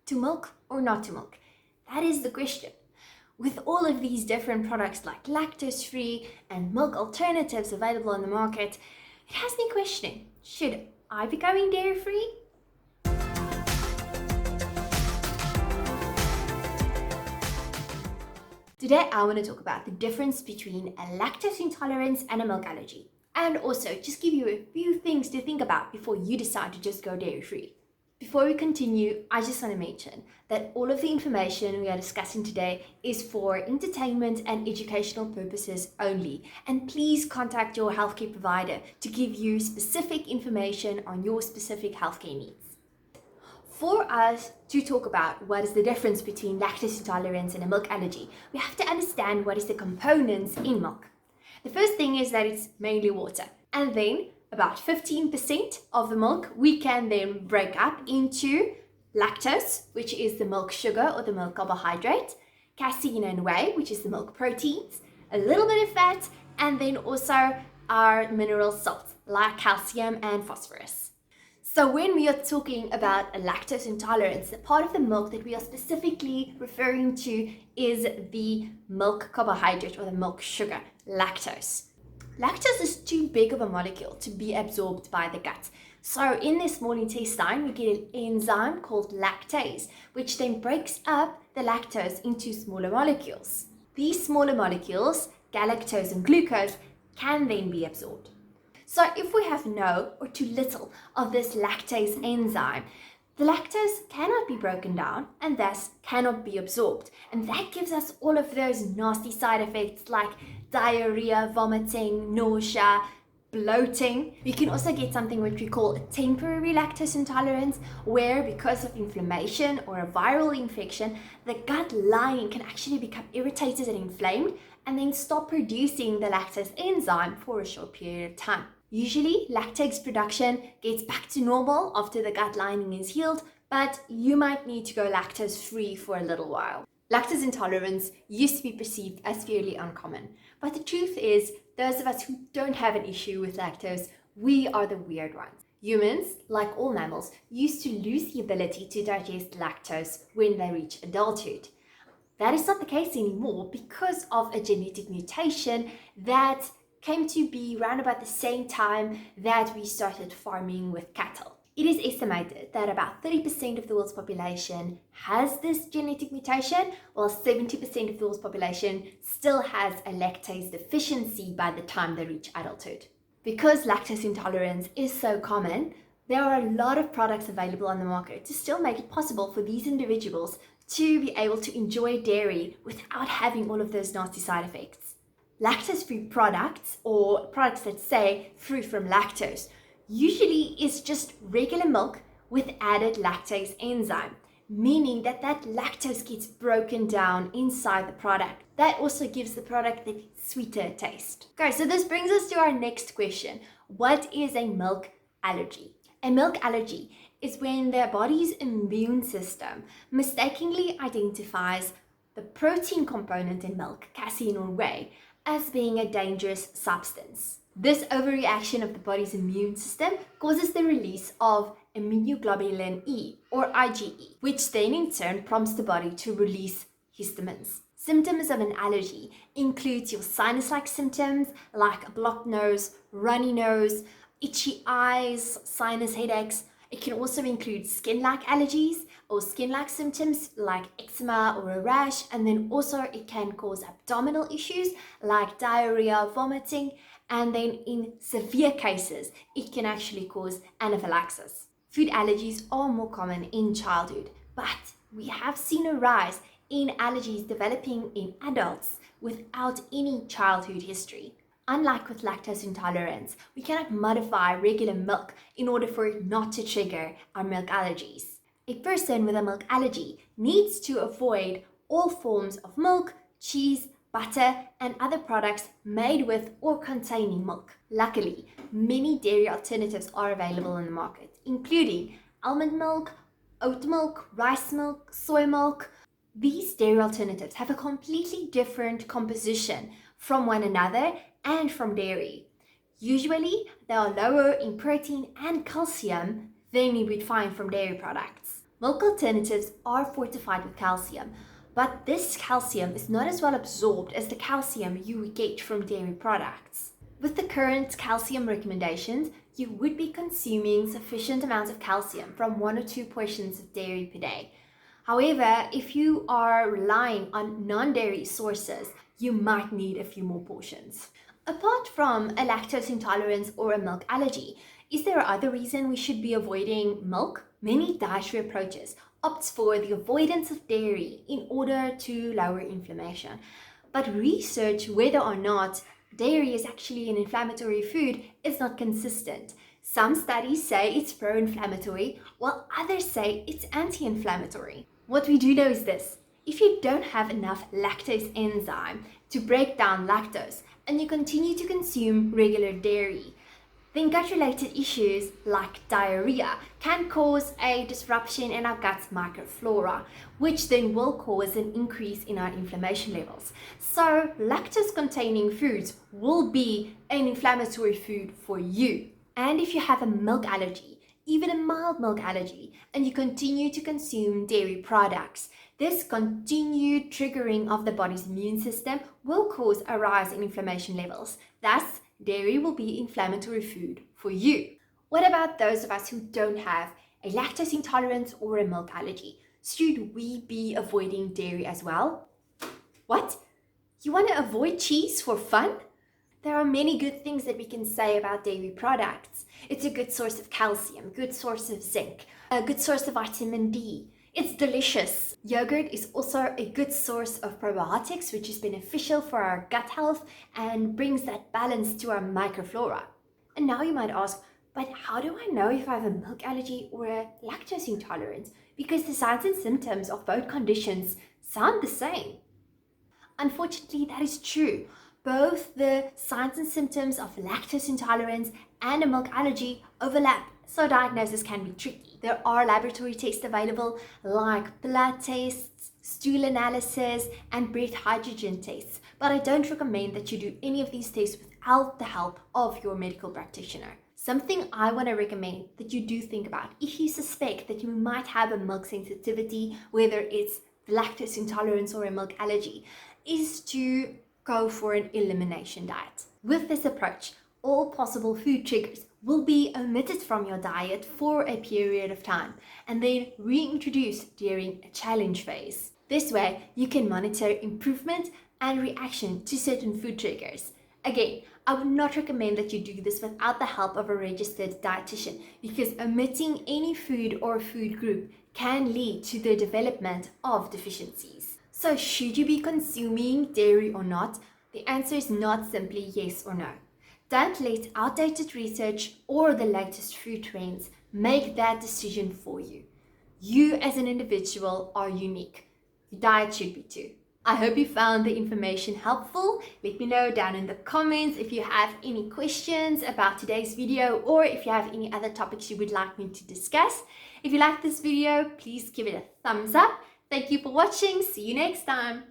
to milk or not to milk? That is the question. With all of these different products like lactose-free and milk alternatives available on the market, it has me questioning, should I be going dairy-free? Today I want to talk about the difference between a lactose intolerance and a milk allergy, and also just give you a few things to think about before you decide to just go dairy-free. Before we continue, I just want to mention that all of the information we are discussing today is for entertainment and educational purposes only, and please contact your healthcare provider to give you specific information on your specific healthcare needs. For us to talk about what is the difference between lactose intolerance and a milk allergy, we have to understand what is the components in milk. The first thing is that it's mainly water, and then about 15% of the milk we can then break up into lactose, which is the milk sugar or the milk carbohydrate, casein and whey, which is the milk proteins, a little bit of fat, and then also our mineral salts like calcium and phosphorus. So when we are talking about a lactose intolerance, the part of the milk that we are specifically referring to is the milk carbohydrate or the milk sugar, lactose. Lactose is too big of a molecule to be absorbed by the gut. So in the small intestine, we get an enzyme called lactase, which then breaks up the lactose into smaller molecules. These smaller molecules, galactose and glucose, can then be absorbed. So if we have no or too little of this lactase enzyme, the lactose cannot be broken down and thus cannot be absorbed. And that gives us all of those nasty side effects like diarrhea, vomiting, nausea, bloating. We can also get something which we call a temporary lactose intolerance, where because of inflammation or a viral infection, the gut lining can actually become irritated and inflamed and then stop producing the lactase enzyme for a short period of time. Usually, lactase production gets back to normal after the gut lining is healed, but you might need to go lactose-free for a little while. Lactose intolerance used to be perceived as fairly uncommon, but the truth is, those of us who don't have an issue with lactose, we are the weird ones. Humans, like all mammals, used to lose the ability to digest lactose when they reach adulthood. That is not the case anymore because of a genetic mutation that came to be around about the same time that we started farming with cattle. It is estimated that about 30% of the world's population has this genetic mutation, while 70% of the world's population still has a lactase deficiency by the time they reach adulthood. Because lactose intolerance is so common, there are a lot of products available on the market to still make it possible for these individuals to be able to enjoy dairy without having all of those nasty side effects. Lactose-free products, or products that say free from lactose, usually is just regular milk with added lactase enzyme, meaning that lactose gets broken down inside the product. That also gives the product the sweeter taste. Okay, so this brings us to our next question. What is a milk allergy? A milk allergy is when the body's immune system mistakenly identifies the protein component in milk, casein or whey, as being a dangerous substance. This overreaction of the body's immune system causes the release of immunoglobulin E, or IgE, which then in turn prompts the body to release histamines. Symptoms of an allergy include your sinus-like symptoms like a blocked nose, runny nose, itchy eyes, sinus headaches. It can also include skin-like allergies or skin-like symptoms like eczema or a rash, and then also it can cause abdominal issues like diarrhea, vomiting, and then in severe cases, it can actually cause anaphylaxis. Food allergies are more common in childhood, but we have seen a rise in allergies developing in adults without any childhood history. Unlike with lactose intolerance, we cannot modify regular milk in order for it not to trigger our milk allergies. A person with a milk allergy needs to avoid all forms of milk, cheese, butter, and other products made with or containing milk. Luckily, many dairy alternatives are available in the market, including almond milk, oat milk, rice milk, soy milk. These dairy alternatives have a completely different composition from one another and from dairy. Usually, they are lower in protein and calcium than you would find from dairy products. Milk alternatives are fortified with calcium, but this calcium is not as well absorbed as the calcium you would get from dairy products. With the current calcium recommendations, you would be consuming sufficient amounts of calcium from 1 or 2 portions of dairy per day. However, if you are relying on non-dairy sources, you might need a few more portions. Apart from a lactose intolerance or a milk allergy, is there other reason we should be avoiding milk? Many dietary approaches opt for the avoidance of dairy in order to lower inflammation. But research whether or not dairy is actually an inflammatory food is not consistent. Some studies say it's pro-inflammatory, while others say it's anti-inflammatory. What we do know is this: if you don't have enough lactase enzyme to break down lactose and you continue to consume regular dairy, then gut-related issues like diarrhea can cause a disruption in our gut's microflora, which then will cause an increase in our inflammation levels. So lactose-containing foods will be an inflammatory food for you. And if you have a milk allergy, even a mild milk allergy, and you continue to consume dairy products, this continued triggering of the body's immune system will cause a rise in inflammation levels. Thus, dairy will be inflammatory food for you. What about those of us who don't have a lactose intolerance or a milk allergy? Should we be avoiding dairy as well? What? You want to avoid cheese for fun? There are many good things that we can say about dairy products. It's a good source of calcium, good source of zinc, a good source of vitamin D. It's delicious. Yogurt is also a good source of probiotics, which is beneficial for our gut health and brings that balance to our microflora. And now you might ask, but how do I know if I have a milk allergy or a lactose intolerance? Because the signs and symptoms of both conditions sound the same. Unfortunately, that is true. Both the signs and symptoms of lactose intolerance and a milk allergy overlap, so diagnosis can be tricky. There are laboratory tests available like blood tests, stool analysis, and breath hydrogen tests, but I don't recommend that you do any of these tests without the help of your medical practitioner. Something I want to recommend that you do think about if you suspect that you might have a milk sensitivity, whether it's lactose intolerance or a milk allergy, is to go for an elimination diet. With this approach, all possible food triggers will be omitted from your diet for a period of time and then reintroduced during a challenge phase. This way, you can monitor improvement and reaction to certain food triggers. Again, I would not recommend that you do this without the help of a registered dietitian, because omitting any food or food group can lead to the development of deficiencies. So should you be consuming dairy or not? The answer is not simply yes or no. Don't let outdated research or the latest food trends make that decision for you. You as an individual are unique. Your diet should be too. I hope you found the information helpful. Let me know down in the comments if you have any questions about today's video or if you have any other topics you would like me to discuss. If you like this video, please give it a thumbs up. Thank you for watching. See you next time.